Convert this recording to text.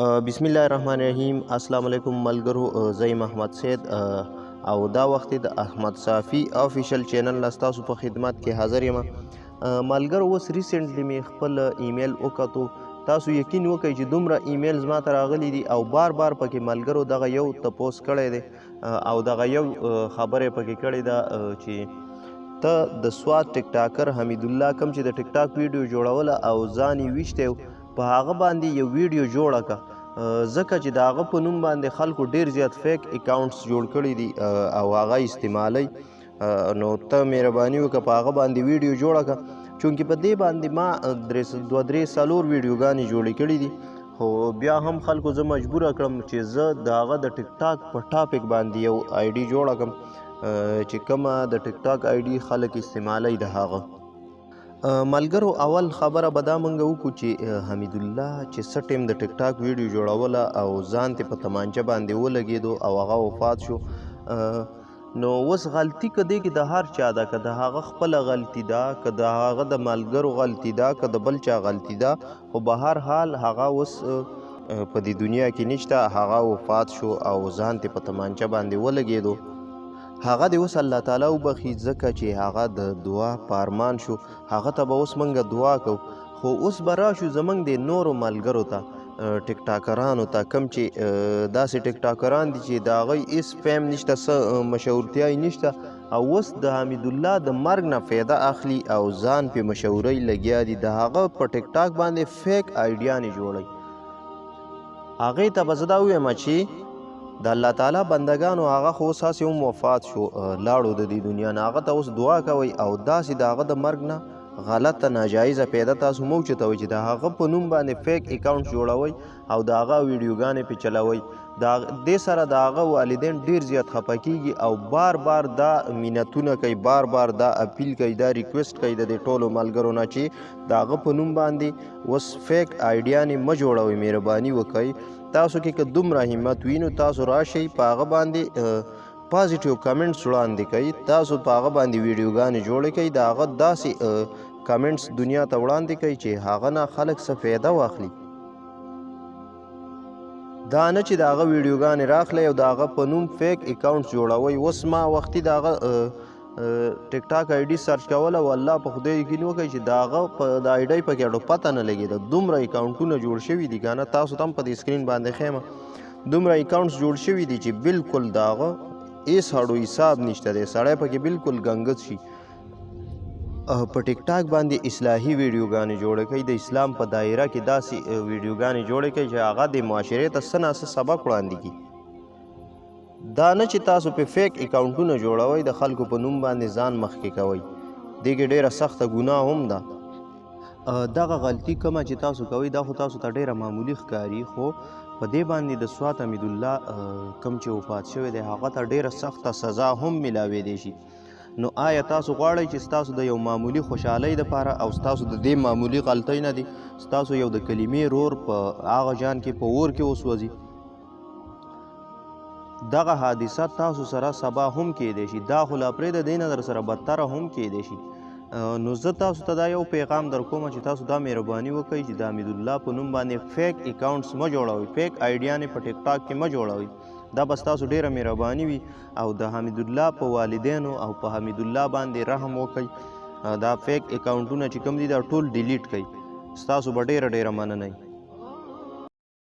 بسم الله الرحمن الرحیم. السلام علیکم ملګرو، زه یم احمد سید او دا وخت د احمد صافی آفیشل چینل نه ستاسو په خدمت کې حاضر یم. ملګرو، اوس ریسنټلی مې خپل ایمیل وکتو. تاسو یقین وکئ چې دومره ایمیلز ما ته راغلي دي او بار بار پکې ملګرو دغه یو تپوس کړی دی او دغه یو خبره پکې کړې ده چې ته د سوات ټیک ټاکر حمید الله کوم چې د ټیک ټاک ویډیو جوړوله او ځان یې ویشتی په هغه باندې یو ویډیو جوړه کړه، ځکه چې د هغه په نوم باندې خلکو ډیر زیات فیک اکاونټس جوړ کړي دي او هغه استعمالوي. نو ته مهرباني وکړه په هغه باندې ویډیو جوړه کړه، چونکې په دې باندې ما دوه درې څلور ویډیوګانې جوړې کړي دي، خو بیا هم خلکو زه مجبوره کړم چې زه د هغه د ټیک ټاک په ټاپک باندې یو آی ډي جوړه کړم چې کومه د ټیک ټاک آی ډي خلک استعمالوي د هغه. ملګرو، اول خبره به دا موږ وکړو چې حمید الله چې څه ټیم د ټیک ټاک ویډیو جوړوله او ځان ته په تمانچه باندې ولګېدو او هغه وفات شو. نو اوس غلطي که دی کې د هر چا ده، که د هغه خپله غلطي ده، که د هغه د ملګرو غلطي ده، که د بل چا غلطي ده، خو به هر حال هغه اوس په دې دنیا کې نشته، هغه وفات شو او ځان ته په تمانچه باندې ولګېدو. هغه د اوس الله تعالی وبخي، ځکه چې هغه د دعا پارمان شو، هغه ته به اوس موږ دعا کوو. خو اوس به راشو زموږ د نورو ملګرو ته، ټیک ټاکرانو ته، کوم چې داسې ټیک ټاکران دي چې د هغوی هېڅ فیم نشته، څه مشهورتیا یې نشته او اوس د حمید الله د مرګ نه فایده اخلي او ځان پې مشهورۍ لګیا دي. د هغه په ټیک ټاک باندې فیک آیډیانې جوړوي. هغې ته به زه دا ووایم چې د الله تعالی بندګانو هغه خو اوس هسې هم وفات شو، لاړو د دې دنیا نه. هغه ته اوس دعا کوئ او داسې د هغه د مرګ نه غلطه ناجایزه پیدا تاسو مه اوچتوئ چې د هغه په نوم باندې فیک اکاونټ جوړوئ او د هغه ویډیوګانې پې چلوئ. دې سره د هغه والدین ډیر زیات خفه کیږي او بار بار دا منتونه کوي، بار بار دا اپیل کوي، دا ریکویسټ کوي د دې ټولو ملګرو نه چې د هغه په نوم باندې اوس فیک آیډیانې مه جوړوئ. مهرباني وکئ، تاسو کې که دومره همت وي نو تاسو راشئ، په هغه باندې پازیټیو کمنټس وړاندې کوئ، تاسو په هغه باندې ویډیوګانې جوړې کوئ، د هغه داسې کمنټس دنیا ته وړاندې کوئ چې هغه نه خلک څه فایده واخلي. دا نه چې د هغه ویډیوګانې راخلئ او د هغه په نوم فیک اکاونټس جوړوئ. اوس ما وختي د هغه ټیک ټاک آی ډي سرچ کوله او الله په خدای یقین وکړئ چې د هغه په د آی ډي پکې اډو پته نه لګېده. دومره اکاونټونه جوړ شوي دي، که نه تاسو ته هم په دې سکرین باندې ښیم، دومره اکاونټس جوړ شوي دي چې بالکل د هغه هېڅ هډو حساب نشته دی، سړی پکې بالکل ګنګس شي. په ټیک ټاک باندې اصلاحي ویډیوګانې جوړې کوي، د اسلام په دایره کې داسې ویډیوګانې جوړې کوي چې هغه د معاشرې ته څه نه څه سبق وړاندې کړي. دا نه چې تاسو په فیک اکاونټونه جوړوئ، د خلکو په نوم باندې ځان مخکې کوئ، دې کې ډیره سخته ګناه هم ده. دغه غلطي کومه چې تاسو کوئ دا خو تاسو ته ډیره معمولي ښکاري، خو په دې باندې د سوات حمید الله کوم چې وفات شوی دی هغه ته ډیره سخته سزا هم میلاویدی شي. نو آیا تاسو غواړئ چې ستاسو د یو معمولي خوشحالۍ دپاره او ستاسو د دې معمولي غلطۍ نه دي ستاسو یو د کلمې رور په هغه جان کې په اور کې وسوځي؟ دغه حادثه تاسو سره سبا هم کیدی شي، دا خو لا پرېږده، دې نه در سره بدتره هم کیدی شي. نو زه تاسو ته دا یو پیغام در کوم چې تاسو دا مهرباني وکئ چې د حمید الله په نوم باندې فیک اکاونټس مه جوړوئ، فیک آیډیانې په ټیک ټاک کې مه جوړوئ. دا به ستاسو ډیره مهرباني وي او د حمید الله په والدینو او په حمید الله باندې رحم وکئ. دا فیک اکاونټونه چې کوم دي دا ټول ډیلیټ کړئ، ستاسو به ډیره مننه وي.